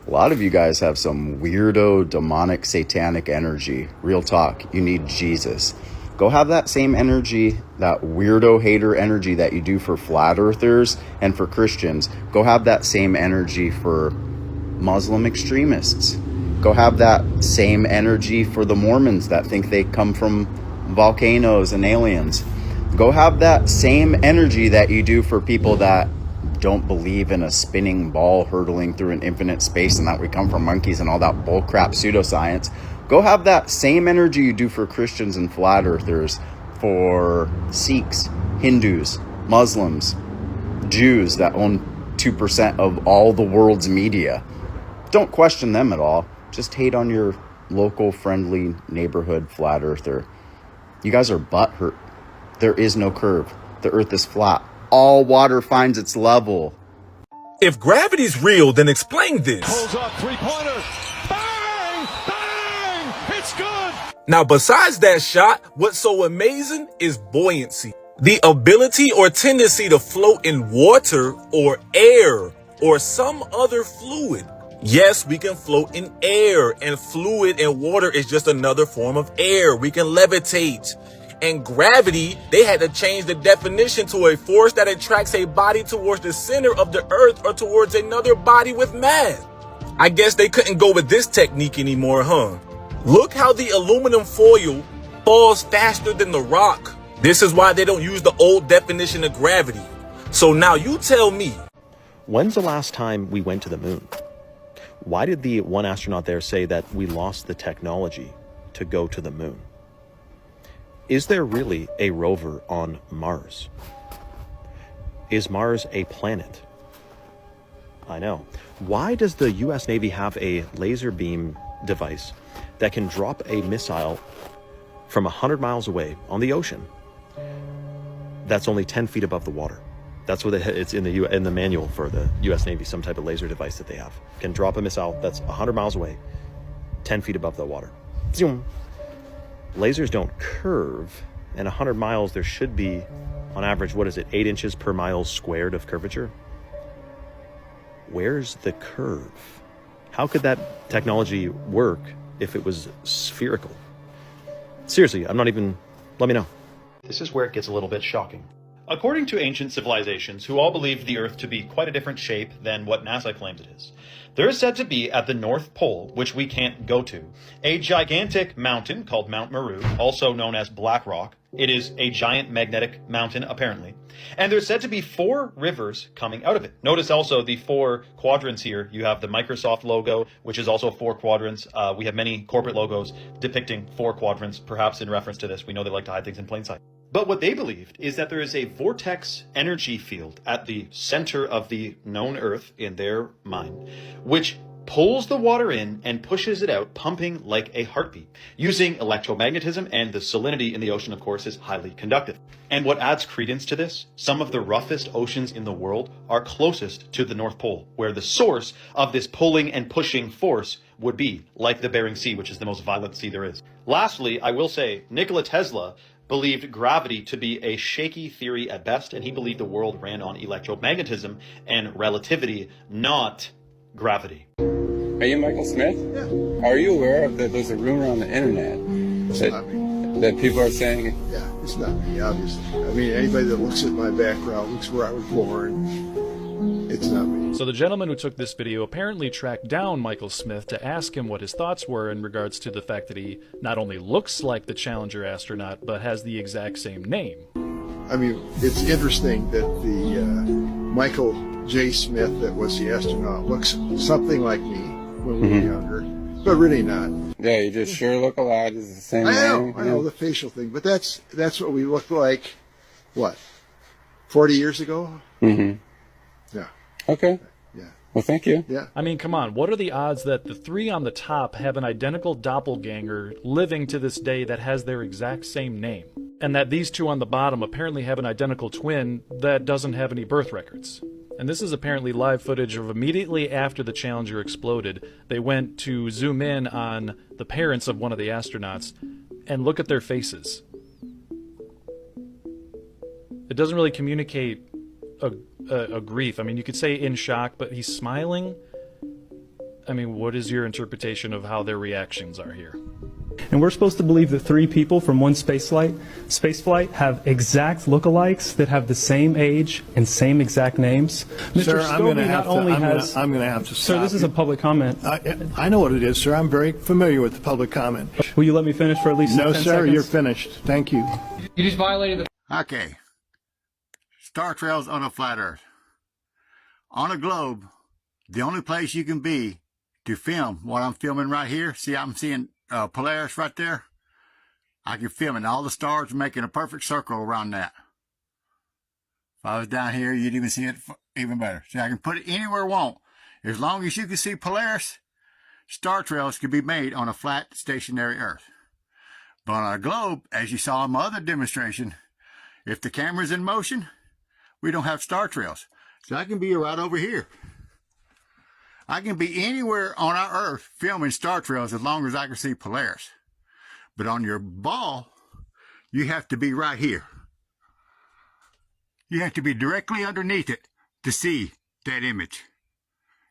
A lot of you guys have some weirdo, demonic, satanic energy. Real talk. You need Jesus. Go have that same energy, that weirdo hater energy that you do for flat earthers and for Christians. Go have that same energy for Muslim extremists. Go have that same energy for the Mormons that think they come from volcanoes and aliens. Go have that same energy that you do for people that don't believe in a spinning ball hurtling through an infinite space and that we come from monkeys and all that bullcrap pseudoscience. Go have that same energy you do for Christians and flat earthers, for Sikhs, Hindus, Muslims, Jews that own 2% of all the world's media. Don't question them at all. Just hate on your local friendly neighborhood flat earther. You guys are butthurt. There is no curve. The earth is flat. All water finds its level. If gravity's real, then explain this. Pulls up, three-pointer. Bang! Bang! It's good! Now, besides that shot, what's so amazing is buoyancy. The ability or tendency to float in water or air or some other fluid. Yes, we can float in air, and fluid and water is just another form of air. We can levitate. And gravity, they had to change the definition to a force that attracts a body towards the center of the earth or towards another body with mass. I guess they couldn't go with this technique anymore, huh? Look how the aluminum foil falls faster than the rock. This is why they don't use the old definition of gravity. So now you tell me. When's the last time we went to the moon? Why did the one astronaut there say that we lost the technology to go to the moon? Is there really a rover on Mars? Is Mars a planet? I know. Why does the US Navy have a laser beam device that can drop a missile from 100 miles away on the ocean that's only 10 feet above the water? That's what it's in the manual for the US Navy, some type of laser device that they have. Can drop a missile that's 100 miles away, 10 feet above the water. Zoom. Lasers don't curve, and 100 miles there should be, on average, 8 inches per mile squared of curvature? Where's the curve? How could that technology work if it was spherical? Seriously, let me know. This is where it gets a little bit shocking. According to ancient civilizations, who all believed the Earth to be quite a different shape than what NASA claims it is, there is said to be at the North Pole, which we can't go to, a gigantic mountain called Mount Meru, also known as Black Rock. It is a giant magnetic mountain, apparently. And there's said to be 4 rivers coming out of it. Notice also the 4 quadrants here. You have the Microsoft logo, which is also 4 quadrants. We have many corporate logos depicting 4 quadrants, perhaps in reference to this. We know they like to hide things in plain sight. But what they believed is that there is a vortex energy field at the center of the known Earth in their mind, which pulls the water in and pushes it out, pumping like a heartbeat, using electromagnetism, and the salinity in the ocean, of course, is highly conductive. And what adds credence to this, some of the roughest oceans in the world are closest to the North Pole, where the source of this pulling and pushing force would be, like the Bering Sea, which is the most violent sea there is. Lastly, I will say, Nikola Tesla believed gravity to be a shaky theory at best, and he believed the world ran on electromagnetism and relativity, not gravity. Are you Michael Smith? Yeah. Are you aware of that there's a rumor on the internet that people are saying... Yeah, it's not me, obviously. I mean, anybody that looks at my background, looks where I was born, it's not me. So the gentleman who took this video apparently tracked down Michael Smith to ask him what his thoughts were in regards to the fact that he not only looks like the Challenger astronaut, but has the exact same name. I mean, it's interesting that the Michael J. Smith that was the astronaut looks something like me when we were younger, but really not. Yeah, you just sure look alike. It's the same I name. know the facial thing, but that's what we looked like, 40 years ago? Mm-hmm. Yeah. Okay. Yeah. Well, thank you. Yeah. I mean, come on, what are the odds that the 3 on the top have an identical doppelganger living to this day that has their exact same name? And that these 2 on the bottom apparently have an identical twin that doesn't have any birth records. And this is apparently live footage of immediately after the Challenger exploded. They went to zoom in on the parents of one of the astronauts and look at their faces. It doesn't really communicate a grief. I mean, you could say in shock, but he's smiling. I mean, what is your interpretation of how their reactions are here? And we're supposed to believe that 3 people from one spaceflight have exact lookalikes that have the same age and same exact names. Mr. Sir, I'm going to have to. I'm going to have to stop. Sir, this is a public comment. I know what it is, sir. I'm very familiar with the public comment. Will you let me finish for at least 10 seconds? No, sir. You're finished. Thank you. You just violated the... Okay. Star trails on a flat Earth. On a globe, the only place you can be to film what I'm filming right here, see, I'm seeing Polaris right there. I can film it. All the stars are making a perfect circle around that. If I was down here, you'd even see it even better. See, I can put it anywhere I want. As long as you can see Polaris, star trails can be made on a flat, stationary Earth. But on a globe, as you saw in my other demonstration, if the camera's in motion, we don't have star trails. So I can be right over here. I can be anywhere on our Earth filming star trails as long as I can see Polaris. But on your ball, you have to be right here. You have to be directly underneath it to see that image.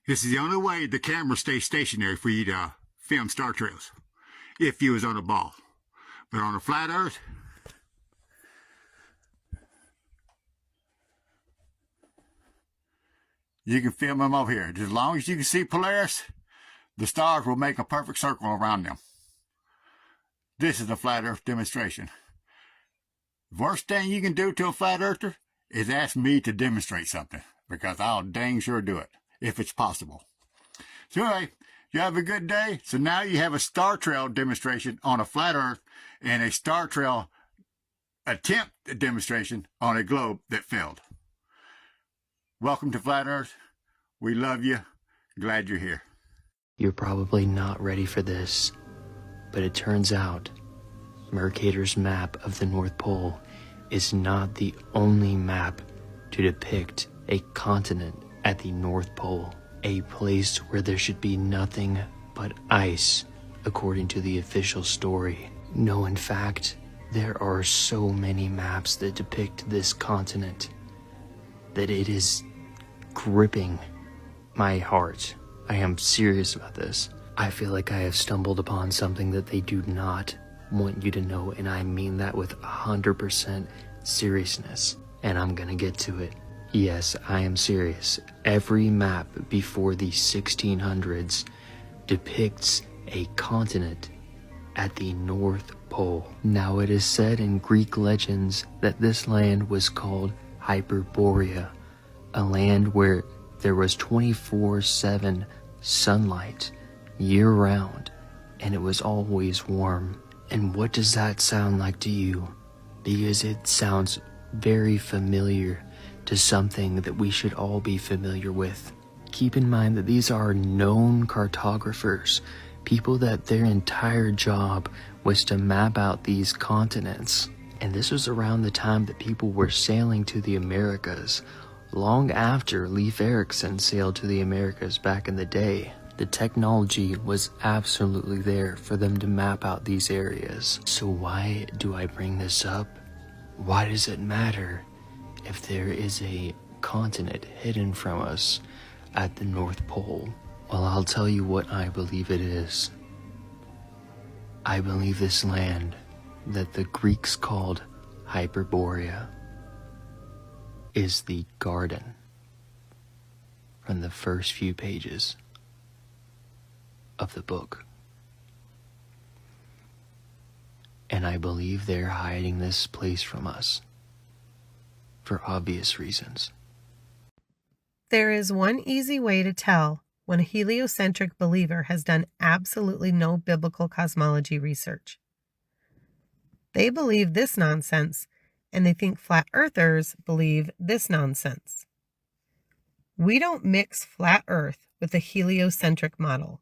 This is the only way the camera stays stationary for you to film star trails, if you was on a ball. But on a flat Earth, you can film them over here. As long as you can see Polaris, the stars will make a perfect circle around them. This is a flat Earth demonstration. The worst thing you can do to a flat earther is ask me to demonstrate something, because I'll dang sure do it, if it's possible. So anyway, you have a good day. So now you have a star trail demonstration on a flat Earth and a star trail attempt demonstration on a globe that failed. Welcome to Flat Earth. We love you. Glad you're here. You're probably not ready for this, but it turns out Mercator's map of the North Pole is not the only map to depict a continent at the North Pole, a place where there should be nothing but ice, according to the official story. No, in fact, there are so many maps that depict this continent that it is gripping my heart. I am serious about this. I feel like I have stumbled upon something that they do not want you to know, and I mean that with 100% seriousness. And I'm gonna get to it. Yes, I am serious. Every map before the 1600s depicts a continent at the North Pole. Now, it is said in Greek legends that this land was called Hyperborea, a land where there was 24/7 sunlight year-round, and it was always warm. And what does that sound like to you? Because it sounds very familiar to something that we should all be familiar with. Keep in mind that these are known cartographers, people that their entire job was to map out these continents. And this was around the time that people were sailing to the Americas, long after Leif Erikson sailed to the Americas back in the day. The technology was absolutely there for them to map out these areas. So why do I bring this up? Why does it matter if there is a continent hidden from us at the North Pole? Well, I'll tell you what I believe it is. I believe this land that the Greeks called Hyperborea is the garden from the first few pages of the book. And I believe they're hiding this place from us for obvious reasons. There is one easy way to tell when a heliocentric believer has done absolutely no biblical cosmology research. They believe this nonsense, and they think flat earthers believe this nonsense. We don't mix flat earth with the heliocentric model.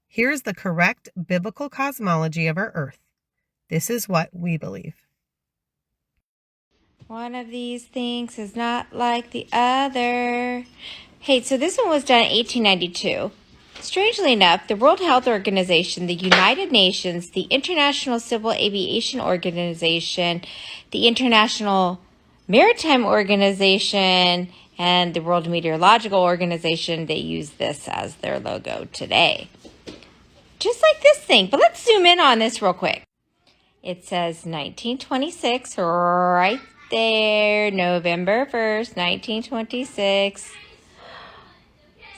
Here's the correct biblical cosmology of our earth. This is what we believe. One of these things is not like the other. Hey, so this one was done in 1892. Strangely enough, the World Health Organization, the United Nations, the International Civil Aviation Organization, the International Maritime Organization, And the World Meteorological Organization, they use this as their logo today. Just like this thing. But let's zoom in on this real quick. It says 1926 right there. November 1st, 1926.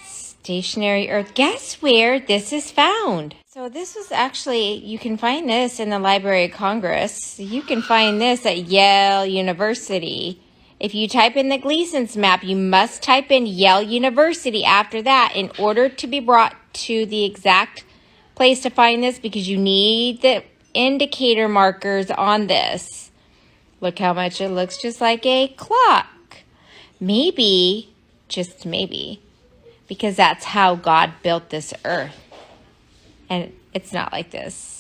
Stationary Earth. Guess where this is found? So this was actually, you can find this in the Library of Congress. You can find this at Yale University. If you type in the Gleason's map, you must type in Yale University after that in order to be brought to the exact place to find this, because you need the indicator markers on this. Look how much it looks just like a clock. Maybe, just maybe, because that's how God built this earth. And it's not like this.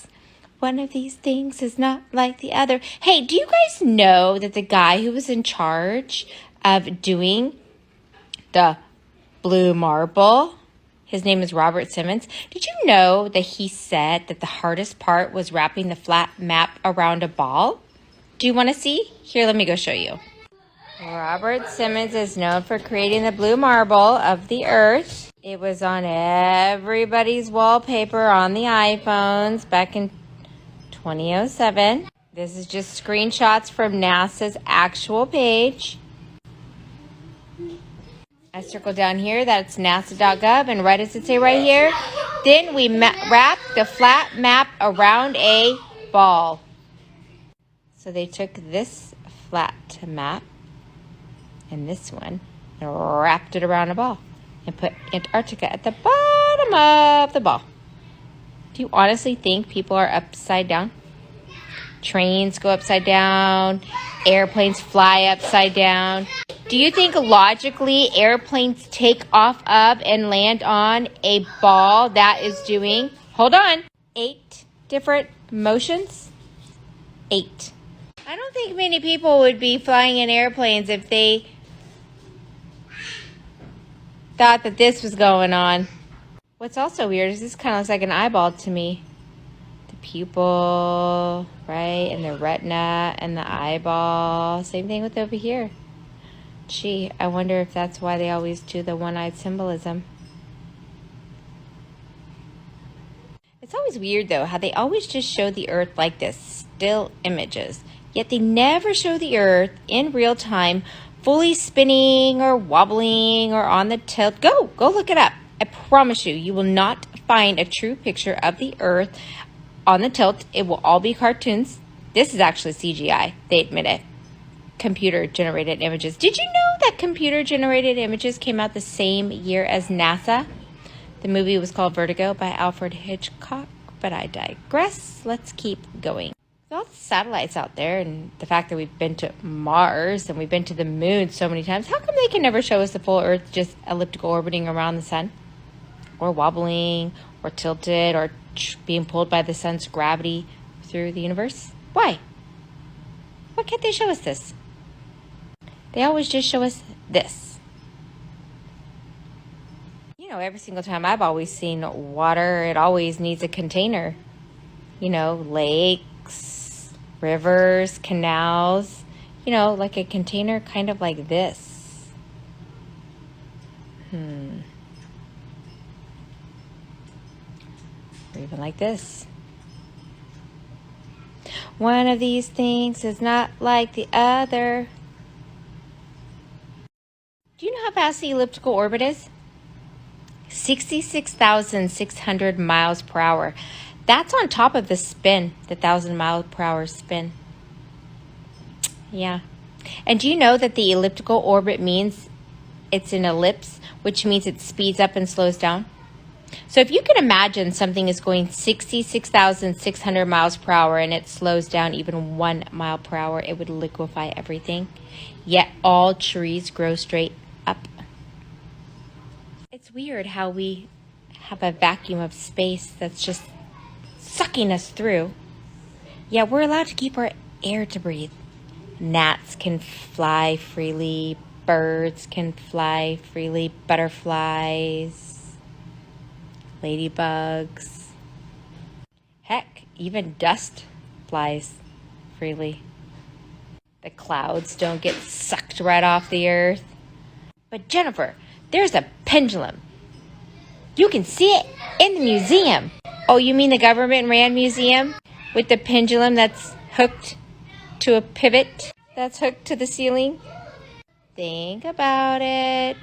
One of these things is not like the other. Hey, do you guys know that the guy who was in charge of doing the blue marble, his name is Robert Simmons. Did you know that he said that the hardest part was wrapping the flat map around a ball? Do you want to see? Here, let me go show you. Robert Simmons is known for creating the blue marble of the earth. It was on everybody's wallpaper on the iPhones back in 2007. This is just screenshots from NASA's actual page. I circle down here, that's nasa.gov, and right does it say right here? Then we wrap the flat map around a ball. So they took this flat map and this one and wrapped it around a ball and put Antarctica at the bottom of the ball. Do you honestly think people are upside down? Trains go upside down. Airplanes fly upside down. Do you think logically airplanes take off of and land on a ball that is doing, hold on, 8 different motions? 8. I don't think many people would be flying in airplanes if they thought that this was going on. What's also weird is this kind of looks like an eyeball to me. The pupil, right, and the retina and the eyeball. Same thing with over here. Gee, I wonder if that's why they always do the one-eyed symbolism. It's always weird, though, how they always just show the Earth like this, still images. Yet they never show the Earth in real time, fully spinning or wobbling or on the tilt. Go look it up. I promise you, you will not find a true picture of the Earth on the tilt. It will all be cartoons. This is actually CGI. They admit it. Computer-generated images. Did you know that computer-generated images came out the same year as NASA? The movie was called Vertigo by Alfred Hitchcock, but I digress. Let's keep going. With all the satellites out there and the fact that we've been to Mars and we've been to the moon so many times, how come they can never show us the full Earth just elliptical orbiting around the sun? Or wobbling, or tilted, or being pulled by the sun's gravity through the universe? Why? Why can't they show us this? They always just show us this. You know, every single time I've always seen water, it always needs a container. You know, lakes, rivers, canals. You know, like a container kind of like this. Or even like this. One of these things is not like the other. Do you know how fast the elliptical orbit is? 66,600 miles per hour. That's on top of the spin, the 1,000 mile per hour spin. Yeah. And do you know that the elliptical orbit means it's an ellipse, which means it speeds up and slows down? So if you can imagine something is going 66,600 miles per hour and it slows down even 1 mile per hour, it would liquefy everything. Yet all trees grow straight up. It's weird how we have a vacuum of space that's just sucking us through. Yeah, we're allowed to keep our air to breathe. Gnats can fly freely. Birds can fly freely. Butterflies. Ladybugs. Heck, even dust flies freely. The clouds don't get sucked right off the earth. But Jennifer, there's a pendulum. You can see it in the museum. Oh, you mean the government-ran museum? With the pendulum that's hooked to a pivot that's hooked to the ceiling? Think about it.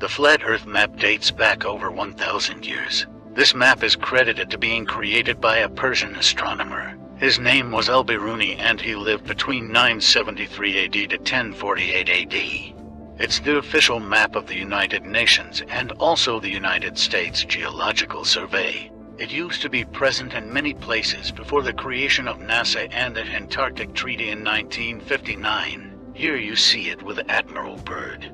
The flat Earth map dates back over 1,000 years. This map is credited to being created by a Persian astronomer. His name was Al-Biruni, and he lived between 973 AD to 1048 AD. It's the official map of the United Nations and also the United States Geological Survey. It used to be present in many places before the creation of NASA and the Antarctic Treaty in 1959. Here you see it with Admiral Byrd.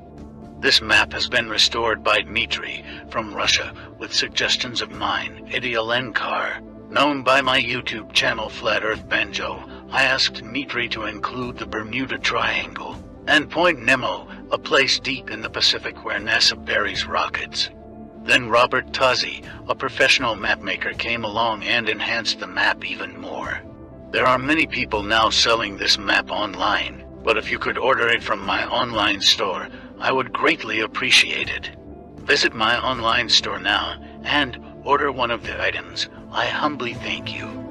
This map has been restored by Dmitry from Russia with suggestions of mine, Eddie Alenkar. Known by my YouTube channel Flat Earth Banjo, I asked Dmitry to include the Bermuda Triangle and Point Nemo, a place deep in the Pacific where NASA buries rockets. Then Robert Tozzi, a professional mapmaker, came along and enhanced the map even more. There are many people now selling this map online, but if you could order it from my online store, I would greatly appreciate it. Visit my online store now and order one of the items. I humbly thank you.